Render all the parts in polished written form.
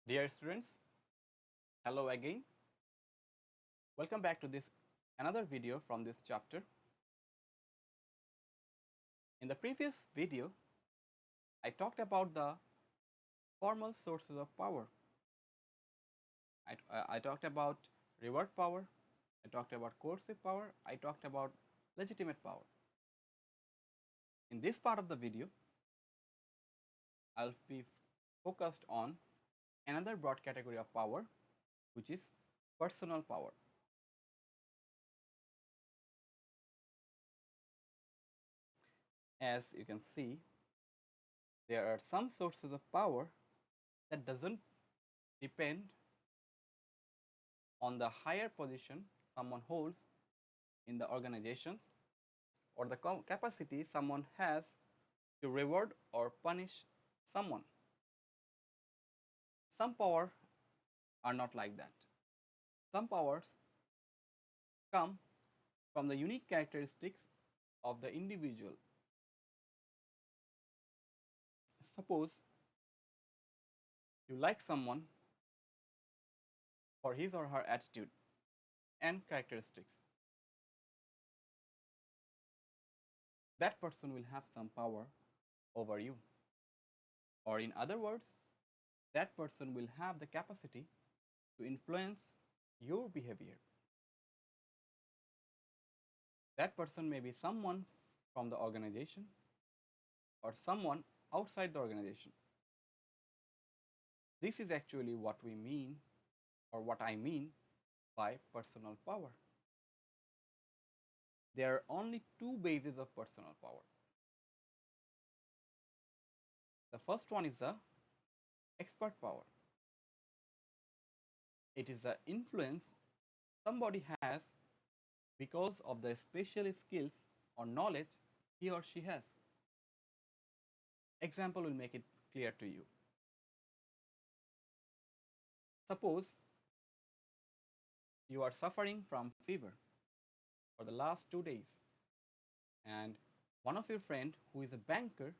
Dear students, hello again. Welcome back to this another video from this chapter. In the previous video, I talked about the formal sources of power. I talked about reward power, I talked about coercive power, I talked about legitimate power. In this part of the video, I'll be focused on another broad category of power, which is personal power. As you can see, there are some sources of power that doesn't depend on the higher position someone holds in the organizations or the capacity someone has to reward or punish someone. Some power are not like that. Some powers come from the unique characteristics of the individual. Suppose you like someone for his or her attitude and characteristics. That person will have some power over you. Or in other words, that person will have the capacity to influence your behavior. That person may be someone from the organization or someone outside the organization. This is actually what we mean, or what I mean, by personal power. There are only two bases of personal power. The first one is the expert power. It is the influence somebody has because of the special skills or knowledge he or she has. Example will make it clear to you. Suppose you are suffering from fever for the last 2 days, and one of your friend who is a banker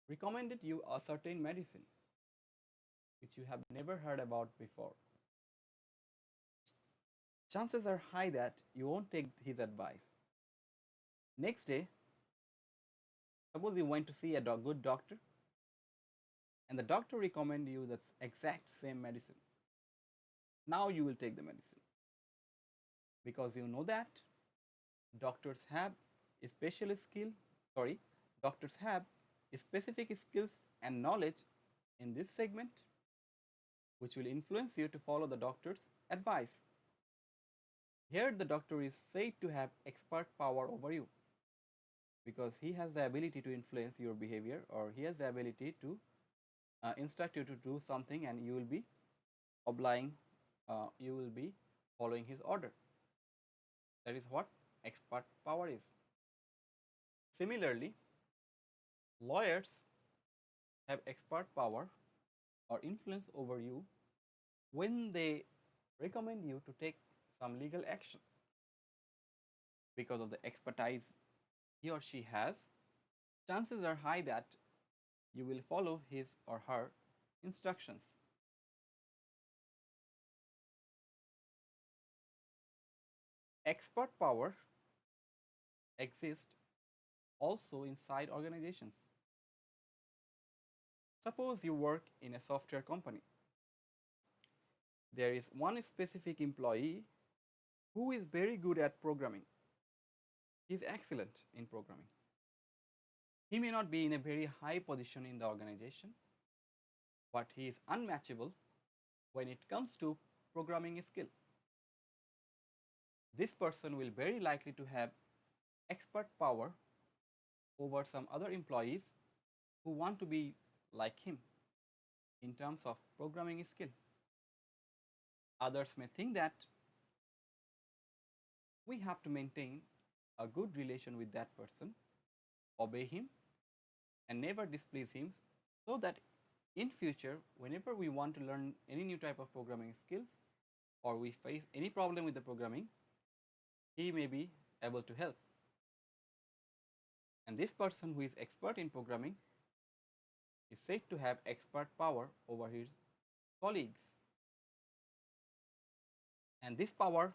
recommended you a certain medicine which you have never heard about before. Chances are high that you won't take his advice. Next day, suppose you went to see a good doctor and the doctor recommended you the exact same medicine. Now you will take the medicine because you know that doctors have a special skill, doctors have specific skills and knowledge in this segment which will influence you to follow the doctor's advice. Here the doctor is said to have expert power over you because he has the ability to influence your behavior, or he has the ability to instruct you to do something and you will be obeying, you will be following his order. That is what expert power is. Similarly, lawyers have expert power or influence over you when they recommend you to take some legal action. Because of the expertise he or she has, chances are high that you will follow his or her instructions. Expert power exists also inside organizations. Suppose you work in a software company. There is one specific employee who is very good at programming. He is excellent in programming. He may not be in a very high position in the organization, but he is unmatchable when it comes to programming skill. This person will very likely to have expert power over some other employees who want to be like him in terms of programming skill. Others may think that we have to maintain a good relation with that person, obey him, and never displease him, so that in future, whenever we want to learn any new type of programming skills or we face any problem with the programming, he may be able to help. And this person who is expert in programming is said to have expert power over his colleagues. And this power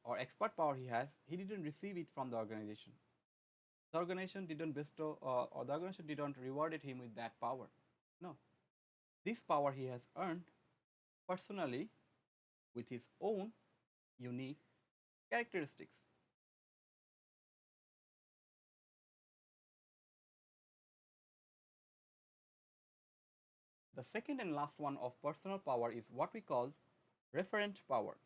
or expert power he has, he didn't receive it from the organization. The organization didn't bestow or the organization didn't rewarded him with that power. No, this power he has earned personally with his own unique characteristics. The second and last one of personal power is what we call referent power.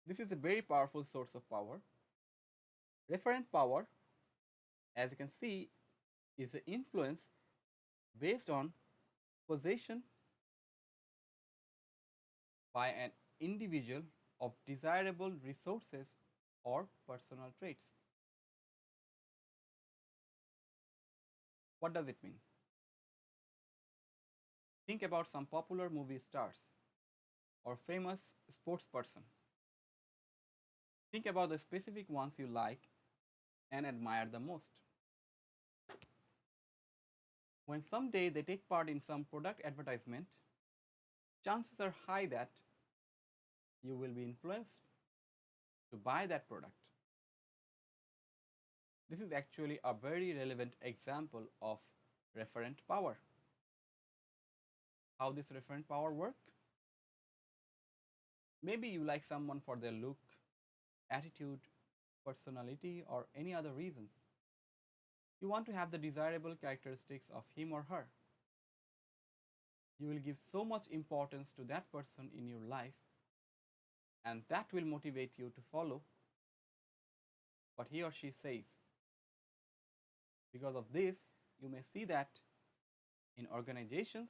This is a very powerful source of power. Referent power, as you can see, is an influence based on possession by an individual of desirable resources or personal traits. What does it mean? Think about some popular movie stars or famous sports person. Think about the specific ones you like and admire the most. When someday they take part in some product advertisement, chances are high that you will be influenced to buy that product. This is actually a very relevant example of referent power. How this referent power work? Maybe you like someone for their look, attitude, personality, or any other reasons. You want to have the desirable characteristics of him or her. You will give so much importance to that person in your life, and that will motivate you to follow what he or she says. Because of this, you may see that in organizations,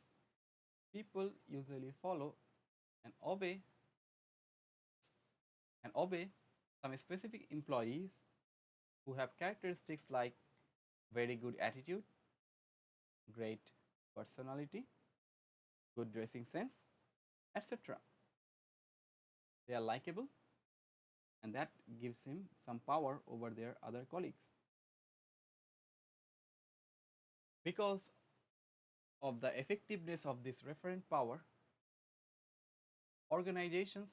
people usually follow and obey some specific employees who have characteristics like very good attitude, great personality, good dressing sense, etc. They are likable, and that gives him some power over their other colleagues. Because of the effectiveness of this referent power, organizations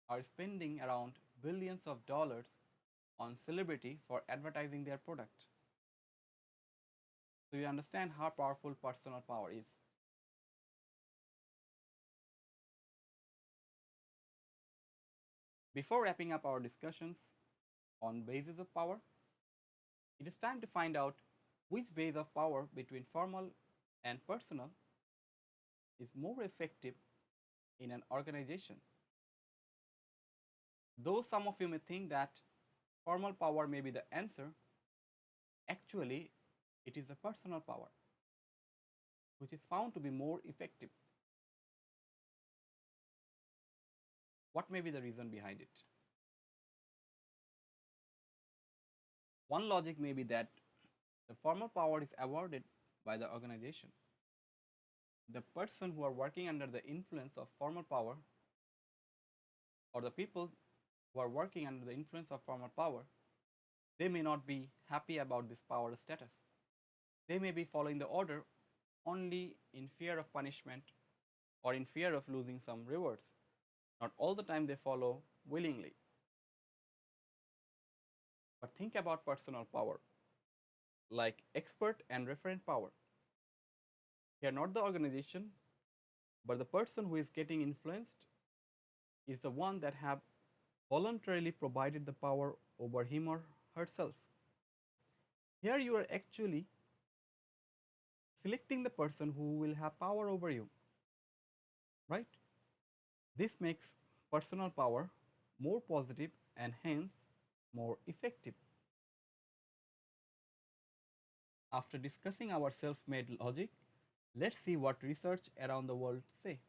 are spending around billions of dollars on celebrity for advertising their product. So you understand how powerful personal power is. Before wrapping up our discussions on bases of power, it is time to find out which base of power between formal and personal is more effective in an organization. Though some of you may think that formal power may be the answer, actually it is the personal power which is found to be more effective. What may be the reason behind it? One logic may be that the formal power is awarded by the organization. The person who are working under the influence of formal power, or the people who are working under the influence of formal power, they may not be happy about this power status. They may be following the order only in fear of punishment or in fear of losing some rewards. Not all the time they follow willingly. But think about personal power, like expert and referent power. Here, not the organization, but the person who is getting influenced is the one that have voluntarily provided the power over him or herself. Here you are actually selecting the person who will have power over you, right? This makes personal power more positive and hence more effective. After discussing our self-made logic, let's see what research around the world say.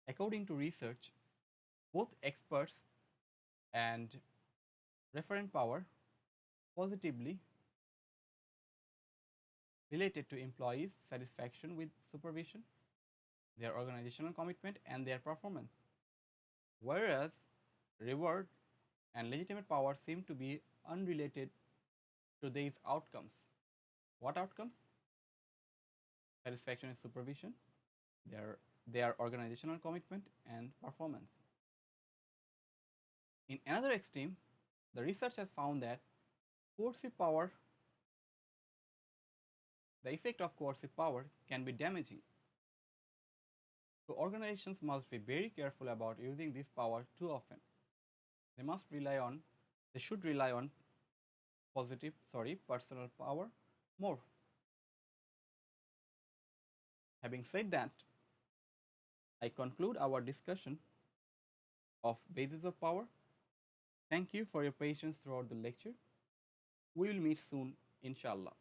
According to research, both experts and referent power positively related to employees' satisfaction with supervision, their organizational commitment, and their performance. Whereas reward and legitimate power seem to be unrelated to these outcomes. What outcomes? Satisfaction with supervision their organizational commitment and performance. In another extreme, the research has found that coercive power, the effect of coercive power can be damaging. So organizations must be very careful about using this power too often. They must rely on, they should rely on personal power more. Having said that, I conclude our discussion of basis of power. Thank you for your patience throughout the lecture. We will meet soon, inshallah.